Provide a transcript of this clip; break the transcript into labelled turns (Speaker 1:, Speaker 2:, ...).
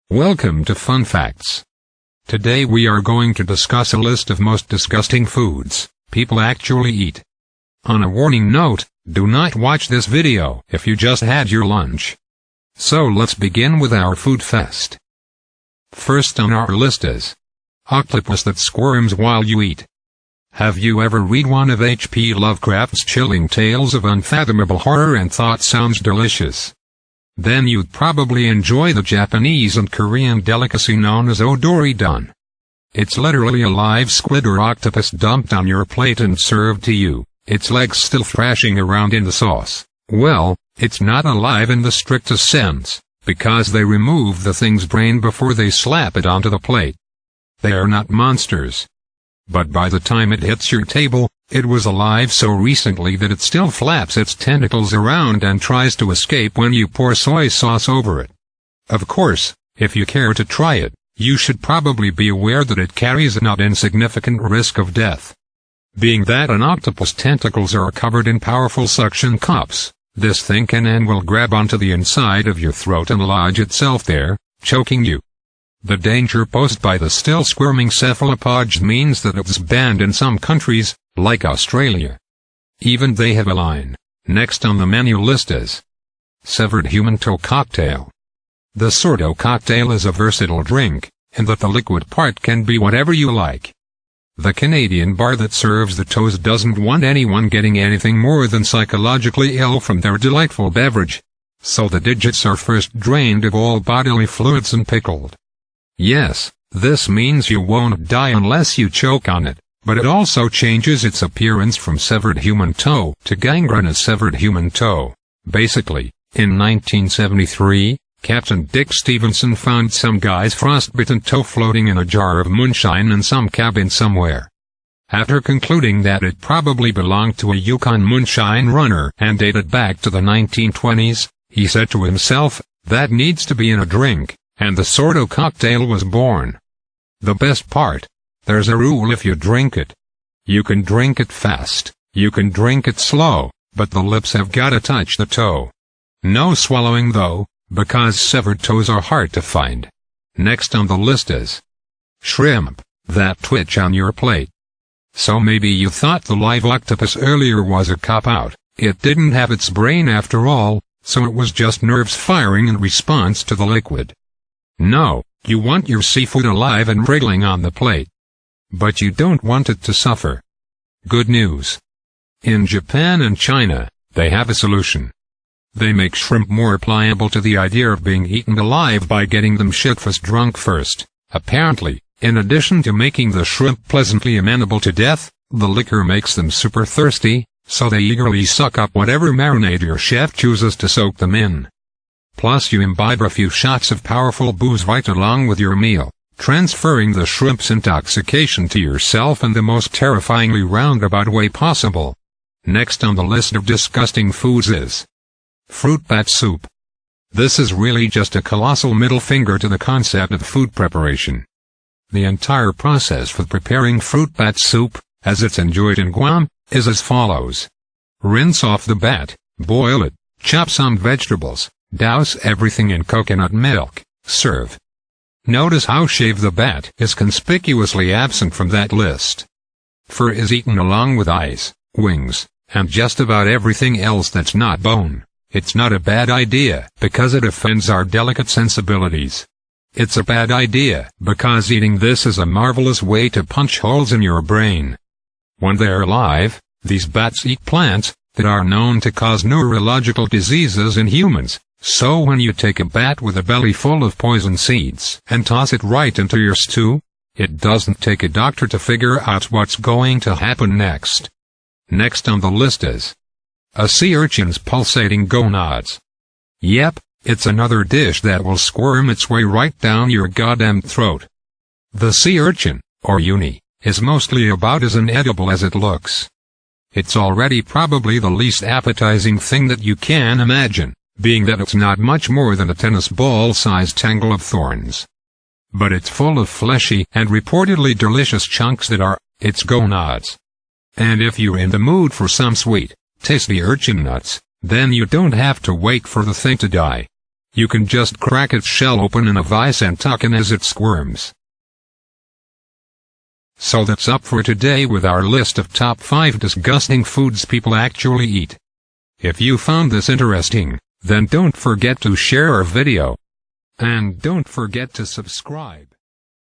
Speaker 1: Welcome to Fun Facts. Today we are going to discuss a list of most disgusting foods people actually eat. On a warning note, do not watch this video if you just had your lunch. So let's begin with our food fest. First on our list is octopus that squirms while you eat. Have you ever read one of H.P. Lovecraft's chilling tales of unfathomable horror and thought sounds delicious? Then you'd probably enjoy the Japanese and Korean delicacy known as odori-don. It's literally a live squid or octopus dumped on your plate and served to you, its legs still thrashing around in the sauce. Well, it's not alive in the strictest sense, because they remove the thing's brain before they slap it onto the plate. They are not monsters. But by the time it hits your table, it was alive so recently that it still flaps its tentacles around and tries to escape when you pour soy sauce over it. Of course, if you care to try it, you should probably be aware that it carries a not insignificant risk of death. Being that an octopus tentacles are covered in powerful suction cups, this thing can and will grab onto the inside of your throat and lodge itself there, choking you. The danger posed by the still squirming cephalopod means that it's banned in some countries, like Australia. Even they have a line. Next on the menu list is severed human toe cocktail. The Sordo cocktail is a versatile drink, in that the liquid part can be whatever you like. The Canadian bar that serves the toes doesn't want anyone getting anything more than psychologically ill from their delightful beverage, so the digits are first drained of all bodily fluids and pickled. Yes, this means you won't die unless you choke on it, but it also changes its appearance from severed human toe to gangrenous severed human toe. Basically, in 1973, Captain Dick Stevenson found some guy's frostbitten toe floating in a jar of moonshine in some cabin somewhere. After concluding that it probably belonged to a Yukon moonshine runner and dated back to the 1920s, he said to himself, "That needs to be in a drink," and the Sordo cocktail was born. The best part? There's a rule if you drink it. You can drink it fast, you can drink it slow, but the lips have gotta touch the toe. No swallowing though, because severed toes are hard to find. Next on the list is shrimp that twitch on your plate. So maybe you thought the live octopus earlier was a cop-out. It didn't have its brain after all, so it was just nerves firing in response to the liquid. No, you want your seafood alive and wriggling on the plate. But you don't want it to suffer. Good news. In Japan and China, they have a solution. They make shrimp more pliable to the idea of being eaten alive by getting them shitfaced drunk first. Apparently, in addition to making the shrimp pleasantly amenable to death, the liquor makes them super thirsty, so they eagerly suck up whatever marinade your chef chooses to soak them in. Plus you imbibe a few shots of powerful booze right along with your meal, transferring the shrimp's intoxication to yourself in the most terrifyingly roundabout way possible. Next on the list of disgusting foods is fruit bat soup. This is really just a colossal middle finger to the concept of food preparation. The entire process for preparing fruit bat soup, as it's enjoyed in Guam, is as follows. Rinse off the bat, boil it, chop some vegetables, douse everything in coconut milk, serve. Notice how shave the bat is conspicuously absent from that list. Fur is eaten along with eyes, wings, and just about everything else that's not bone. It's not a bad idea because it offends our delicate sensibilities. It's a bad idea because eating this is a marvelous way to punch holes in your brain. When they're alive, these bats eat plants that are known to cause neurological diseases in humans. So when you take a bat with a belly full of poison seeds and toss it right into your stew, it doesn't take a doctor to figure out what's going to happen next. Next on the list is a sea urchin's pulsating gonads. Yep, it's another dish that will squirm its way right down your goddamn throat. The sea urchin, or uni, is mostly about as inedible as it looks. It's already probably the least appetizing thing that you can imagine, being that it's not much more than a tennis ball-sized tangle of thorns. But it's full of fleshy and reportedly delicious chunks that are its gonads. And if you're in the mood for some sweet, tasty urchin nuts, then you don't have to wait for the thing to die. You can just crack its shell open in a vice and tuck in as it squirms. So that's up for today with our list of top 5 disgusting foods people actually eat. If you found this interesting, then don't forget to share our video. And don't forget to subscribe.